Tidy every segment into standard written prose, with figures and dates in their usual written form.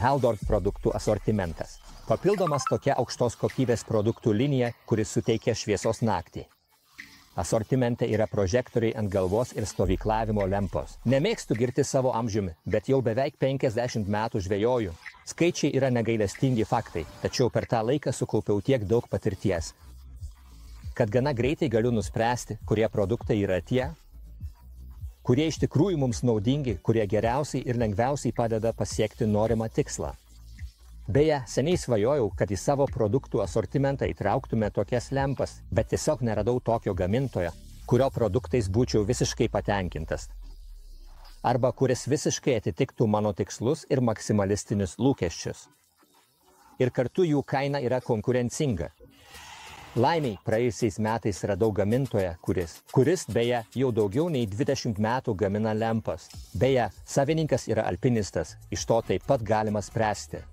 Haldorf produktų asortimentas. Papildomas tokia aukštos kokybės produktų linija, kuris suteikia šviesos naktį. Asortimente yra prožektoriai ant galvos ir stovyklavimo lempos. Nemėgstu girti savo amžiumi, bet jau beveik 50 metų žvejoju. Skaičiai yra negailestingi faktai, tačiau per tą laiką sukaupiau tiek daug patirties, kad gana greitai galiu nuspręsti, kurie produktai yra tie, kurie iš tikrųjų mums naudingi, kurie geriausiai ir lengviausiai padeda pasiekti norimą tikslą. Beje, seniai svajojau, kad į savo produktų asortimentą įtrauktume tokias lempas, bet tiesiog neradau tokio gamintojo, kurio produktais būčiau visiškai patenkintas. Arba kuris visiškai atitiktų mano tikslus ir maksimalistinius lūkesčius. Ir kartu jų kaina yra konkurencinga. Laimiai, praėjusiais metais radau gamintoją, kuris beje jau daugiau nei 20 metų gamina lempas. Beje, savininkas yra alpinistas, iš to taip pat galima spręsti.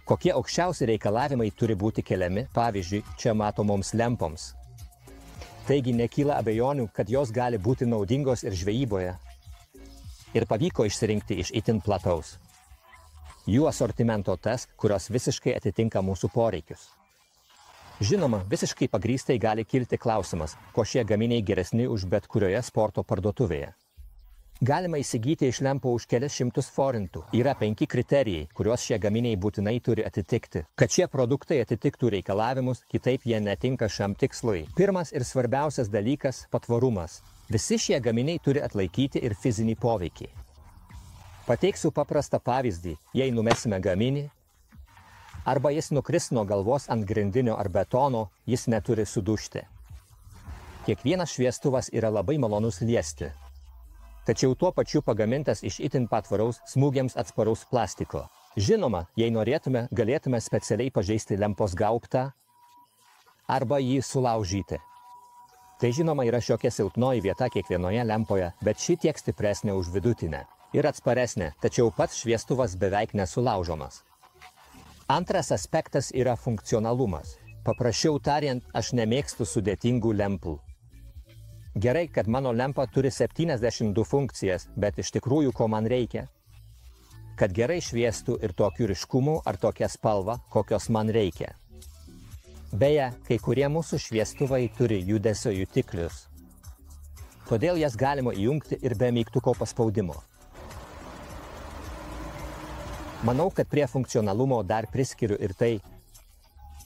Kokie aukščiausi reikalavimai turi būti keliami, pavyzdžiui, čia matomoms lempoms. Taigi nekyla abejonių, kad jos gali būti naudingos ir žvejyboje. Ir pavyko išsirinkti iš itin plataus jų asortimento tas, kurios visiškai atitinka mūsų poreikius. Žinoma, visiškai pagrįstai gali kilti klausimas, ko šie gaminiai geresni už bet kurioje sporto parduotuvėje. Galima įsigyti iš lempo už kelias šimtus forintų. Yra 5 kriterijai, kuriuos šie gaminiai būtinai turi atitikti, kad šie produktai atitiktų reikalavimus, kitaip jie netinka šiam tikslui. Pirmas ir svarbiausias dalykas – patvarumas. Visi šie gaminiai turi atlaikyti ir fizinį poveikį. Pateiksiu paprastą pavyzdį, jei numesime gaminį, arba jis nukris nuo galvos ant grindinio ar betono, jis neturi sudužti. Kiekvienas šviestuvas yra labai malonus liesti. Tačiau tuo pačiu pagamintas iš itin patvaraus, smūgiams atsparaus plastiko. Žinoma, jei norėtume, galėtume specialiai pažeisti lempos gaubtą arba jį sulaužyti. Tai žinoma yra šiokia silpnoji vieta kiekvienoje lempoje, bet ši tiek stipresnė už vidutinę ir atsparesnė, tačiau pats šviestuvas beveik nesulaužomas. Antras aspektas yra funkcionalumas. Paprasčiau tariant, aš nemėgstu sudėtingų lempų. Gerai, kad mano lempa turi 72 funkcijas, bet iš tikrųjų ko man reikia? Kad gerai šviestų ir tokiu ryškumu ar tokia spalva, kokios man reikia. Beje, kai kurie mūsų šviestuvai turi judesio jutiklius. Todėl jas galima įjungti ir be mygtuko paspaudimo. Manau, kad prie funkcionalumo dar priskiriu ir tai,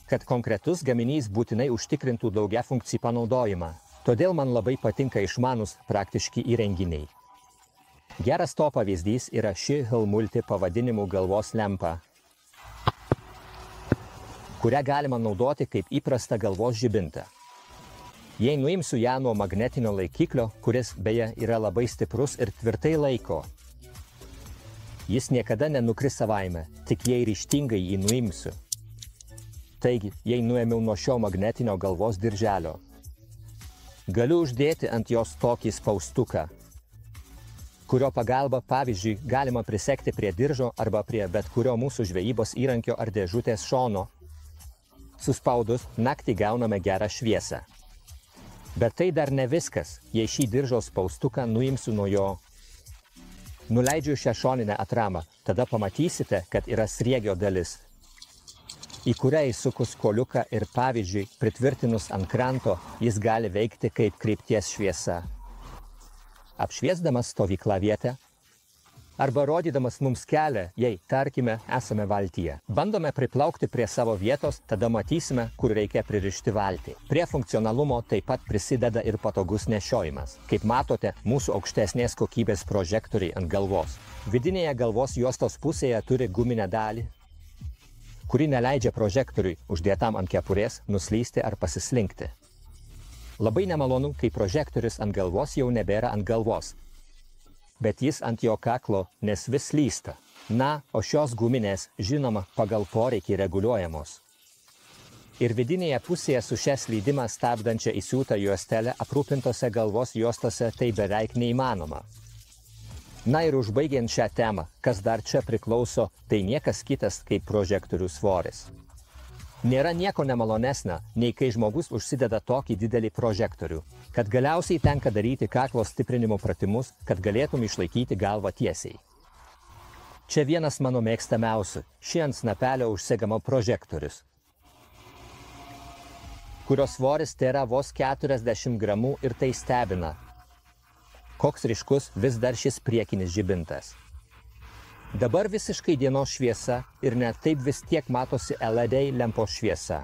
kad konkretus gaminys būtinai užtikrintų daugiafunkcijų panaudojimą. Todėl man labai patinka išmanus praktiški įrenginiai. Geras to pavyzdys yra ši Hillmulti pavadinimu galvos lempa, kurią galima naudoti kaip įprastą galvos žibintą. Jei nuimsiu ją nuo magnetinio laikiklio, kuris beje yra labai stiprus ir tvirtai laiko, jis niekada nenukris savaime, tik jei ryžtingai jį nuimsiu. Taigi, jei nuėmiau nuo šio magnetinio galvos dirželio, galiu uždėti ant jos tokį spaustuką, kurio pagalba, pavyzdžiui, galima prisegti prie diržo arba prie bet kurio mūsų žvejybos įrankio ar dėžutės šono. Suspaudus, naktį gauname gerą šviesą. Bet tai dar ne viskas, jei šį diržo spaustuką nuimsiu nuo jo. Nuleidžiu šią šoninę atramą, tada pamatysite, kad yra sriegio dalis, į kurią įsukus koliuką ir, pavyzdžiui, pritvirtinus ant kranto, jis gali veikti kaip krypties šviesa. Apšviesdamas stovyklavietę arba rodydamas mums kelią, jei, tarkime, esame valtyje. Bandome priplaukti prie savo vietos, tada matysime, kur reikia pririšti valtį. Prie funkcionalumo taip pat prisideda ir patogus nešiojimas. Kaip matote, mūsų aukštesnės kokybės prožektoriai ant galvos. Vidinėje galvos juostos pusėje turi guminę dalį, kuri neleidžia prožektoriui, uždėtam ant kepurės, nuslysti ar pasislinkti. Labai nemalonu, kai prožektorius ant galvos jau nebėra ant galvos, bet jis ant jo kaklo, nes vis slysta. Na, o šios guminės, žinoma, pagal poreikį reguliuojamos. Ir vidinėje pusėje su šia slydimą stabdančia įsiūta juostelė aprūpintose galvos juostose tai beveik neįmanoma. Na ir užbaigiant šią temą, kas dar čia priklauso, tai niekas kitas kaip prožektorių svoris. Nėra nieko nemalonesnio, nei kai žmogus užsideda tokį didelį prožektorių, kad galiausiai tenka daryti kaklo stiprinimo pratimus, kad galėtum išlaikyti galvą tiesiai. Čia vienas mano mėgstamiausių, ši ant snapelio užsegama prožektorius, kurio svoris tėra vos 40 gramų ir tai stebina. Koks ryškus vis dar šis priekinis žibintas. Dabar visiškai dienos šviesa ir net taip vis tiek matosi LED lempos šviesa.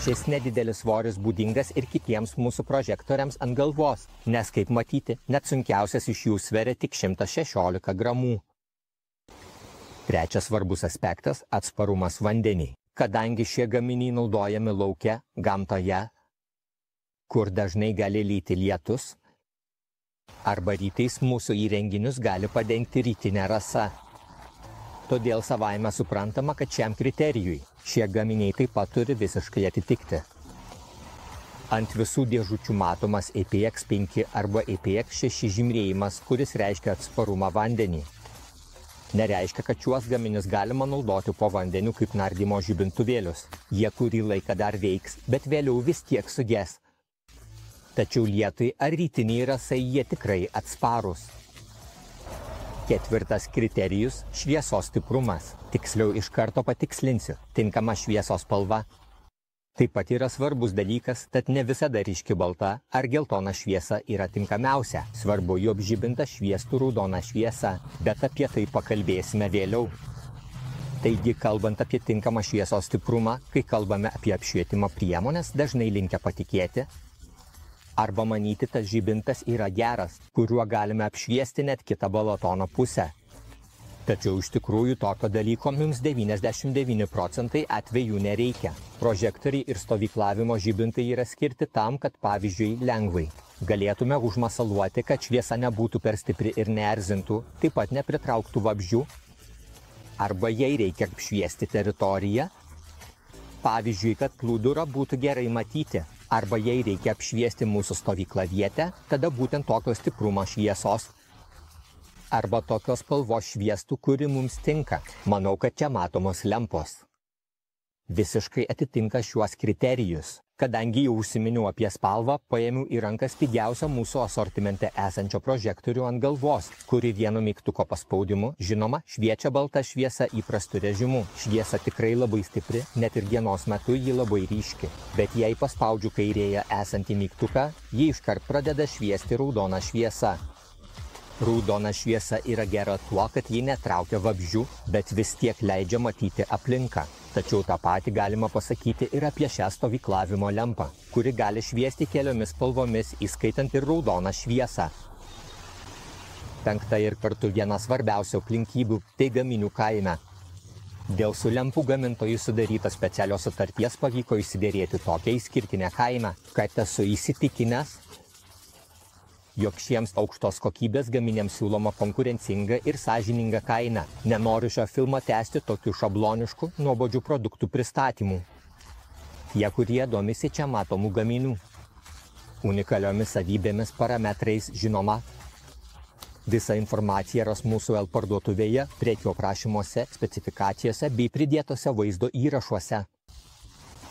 Šis nedidelis svoris būdingas ir kitiems mūsų prožektoriams ant galvos, nes, kaip matyti, net sunkiausias iš jų sveria tik 116 gramų. Trečias svarbus aspektas – atsparumas vandeniui. Kadangi šie gaminiai naudojami lauke, gamtoje, kur dažnai gali lyti lietus, arba rytais mūsų įrenginius gali padengti rytinę rasą. Todėl savaime suprantama, kad šiam kriterijui šie gaminiai taip pat turi visiškai atitikti. Ant visų dėžučių matomas IPX5 arba IPX6 žymrėjimas, kuris reiškia atsparumą vandenį. Nereiškia, kad šiuos gaminius galima naudoti po vandeniu kaip nardymo žibintuvėlius. Jie kurį laiką dar veiks, bet vėliau vis tiek suges. Tačiau lietui ar rytiniai rasai jie tikrai atsparūs. Ketvirtas kriterijus – šviesos stiprumas. Tiksliau iš karto patikslinsiu – tinkama šviesos spalva. Taip pat yra svarbus dalykas, tad ne visada ryški balta ar geltona šviesa yra tinkamiausia. Svarbu, jog žibintas šviestų raudona šviesa, bet apie tai pakalbėsime vėliau. Taigi, kalbant apie tinkamą šviesos stiprumą, kai kalbame apie apšvietimo priemonės, dažnai linkę patikėti arba manyti, tas žibintas yra geras, kuriuo galime apšviesti net kitą balatono pusę. Tačiau iš tikrųjų tokio dalyko mums 99% atvejų nereikia. Prožektoriai ir stovyklavimo žibintai yra skirti tam, kad pavyzdžiui lengvai galėtume užmasaluoti, kad šviesa nebūtų per stipri ir neerzintų, taip pat nepritrauktų vabzdžių. Arba jei reikia apšviesti teritoriją, pavyzdžiui, kad plūdurą būtų gerai matyti. Arba jei reikia apšviesti mūsų stovyklavietę, tada būtent tokio stiprumo šviesos arba tokios spalvos šviestų, kuri mums tinka. Manau, kad čia matomos lempos visiškai atitinka šiuos kriterijus. Kadangi jau užsiminiau apie spalvą, paėmiau į rankas pigiausią mūsų asortimente esančio prožektorių ant galvos, kuri vienu mygtuko paspaudimu, žinoma, šviečia balta šviesa įprastu režimu. Šviesa tikrai labai stipri, net ir dienos metu ji labai ryški. Bet jei paspaudžiu kairėje esantį mygtuką, ji iškart pradeda šviesti raudona šviesa. Raudona šviesa yra gera tuo, kad ji netraukia vabzdžių, bet vis tiek leidžia matyti aplinką. Tačiau tą patį galima pasakyti ir apie šią stovyklavimo lempą, kuri gali šviesti keliomis spalvomis, įskaitant ir raudoną šviesą. Penkta ir kartu viena svarbiausių aplinkybių – tai gaminių kaina. Dėl su lempų gamintojų sudarytos specialios sutarties pavyko įsidėrėti tokią išskirtinę kainą, kad esu įsitikinęs, jog šiems aukštos kokybės gaminiams siūloma konkurencinga ir sąžininga kaina. Nenoriu šio filmo tęsti tokių šabloniškų, nuobodžių produktų pristatymų. Tie, kurie domisi čia matomų gaminių unikaliomis savybėmis, parametrais, žinoma, visą informaciją ras mūsų parduotuvėje, prekių aprašymuose, specifikacijose bei pridėtose vaizdo įrašuose.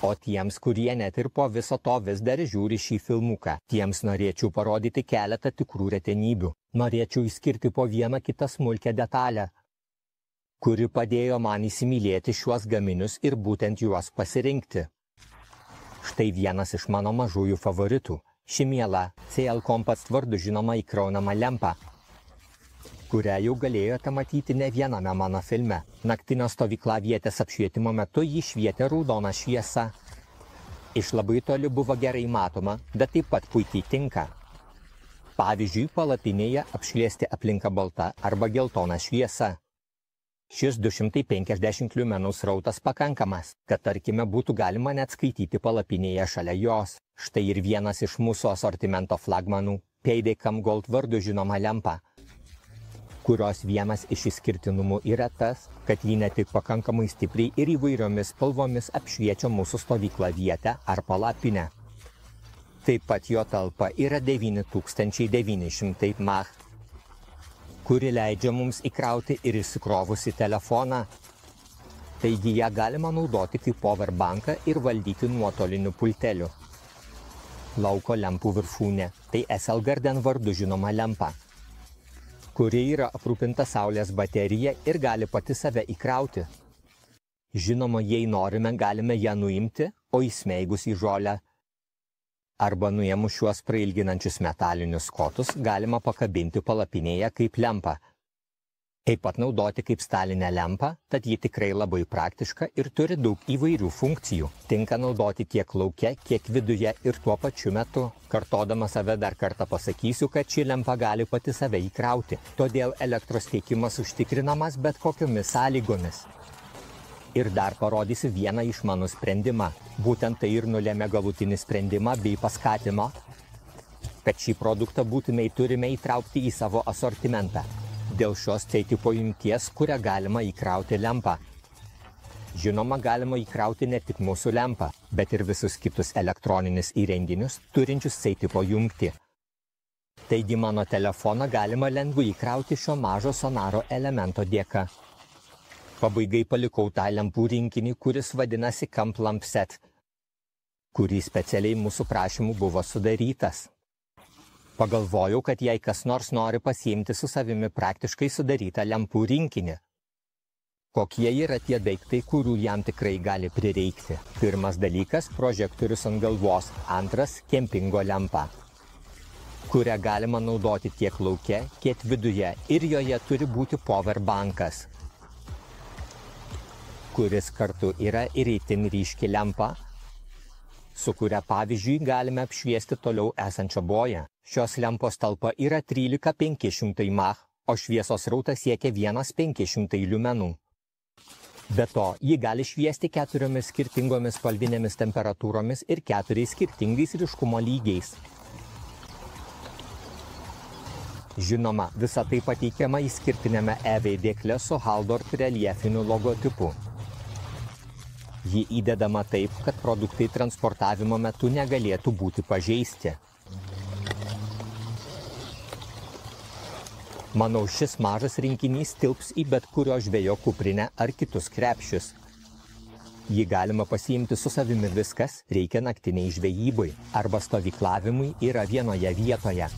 O tiems, kurie net ir po viso to vis dar žiūri šį filmuką, tiems norėčiau parodyti keletą tikrų retenybių. Norėčiau išskirti po vieną kitą smulkę detalę, kuri padėjo man įsimylėti šiuos gaminius ir būtent juos pasirinkti. Štai vienas iš mano mažųjų favoritų. Ši miela CL Compass vardu žinoma įkraunama lempa, kurią jau galėjote matyti ne viename mano filme. Naktinio stovyklavietės apšvietimo metu jį švietė raudona šviesa. Iš labai toli buvo gerai matoma, bet taip pat puikiai tinka. Pavyzdžiui, palapinėje apšviesti aplinką balta arba geltona šviesa. Šis 250 liumenų srautas pakankamas, kad tarkime būtų galima net skaityti palapinėje šalia jos. Štai ir vienas iš mūsų asortimento flagmanų – Peidekam Gold vardu žinoma lempa, kurios vienas iš išskirtinumų yra tas, kad ji ne tik pakankamai stipriai ir įvairiomis spalvomis apšviečia mūsų stovyklavietę ar palapinę. Taip pat jo talpa yra 9900 mAh, kuri leidžia mums įkrauti ir įsikrovusi telefoną, taigi ją galima naudoti kaip powerbanką ir valdyti nuotoliniu pulteliu. Lauko lempų viršūnė – tai SL Garden vardu žinoma lempa, kuri yra aprūpinta saulės baterija ir gali pati save įkrauti. Žinoma, jei norime, galime ją nuimti, o įsmeigus į žolę arba nuėmus šiuos prailginančius metalinius kotus galima pakabinti palapinėje kaip lempą. Taip pat naudoti kaip stalinę lempą, tad ji tikrai labai praktiška ir turi daug įvairių funkcijų. Tinka naudoti tiek lauke, kiek viduje ir tuo pačiu metu. Kartodama save dar kartą pasakysiu, kad ši lempa gali pati save įkrauti, todėl elektros tiekimas užtikrinamas bet kokiomis sąlygomis. Ir dar parodysiu vieną išmanų sprendimą. Būtent tai ir nulėmė galutinį sprendimą bei paskatimą, kad šį produktą būtinai turime įtraukti į savo asortimentą. Dėl šios C-tipo jungties, kurią galima įkrauti lempą. Žinoma, galima įkrauti ne tik mūsų lempą, bet ir visus kitus elektroninius įrenginius, turinčius C-tipo jungtį. Taigi mano telefoną galima lengvai įkrauti šio mažo sonaro elemento dėka. Pabaigai palikau tą lempų rinkinį, kuris vadinasi Camp Lamp Set, kurį specialiai mūsų prašymų buvo sudarytas. Pagalvojau, kad jei kas nors nori pasiimti su savimi praktiškai sudarytą lempų rinkinį. Kokie yra tie daiktai, kurių jam tikrai gali prireikti? Pirmas dalykas – prožektorius ant galvos, antras – kempingo lempa, kurią galima naudoti tiek lauke, kiek viduje, ir joje turi būti powerbankas, kuris kartu yra ir itin ryški lempa, su kuria pavyzdžiui galime apšviesti toliau esančią boją. Šios lempos talpa yra 13500 mAh, o šviesos srautas siekia 1500 liumenų. Be to, ji gali šviesti 4 skirtingomis spalvinėmis temperatūromis ir 4 skirtingais ryškumo lygiais. Žinoma, visa tai pateikiama išskirtinėme e-veidėkle su Haldor reljefiniu logotipu. Ji įdedama taip, kad produktai transportavimo metu negalėtų būti pažeisti. Manau, šis mažas rinkinys tilps į bet kurio žvejo kuprinę ar kitus krepšius. Jį galima pasiimti su savimi viskas, reikia naktiniai žvejybai arba stovyklavimui yra vienoje vietoje.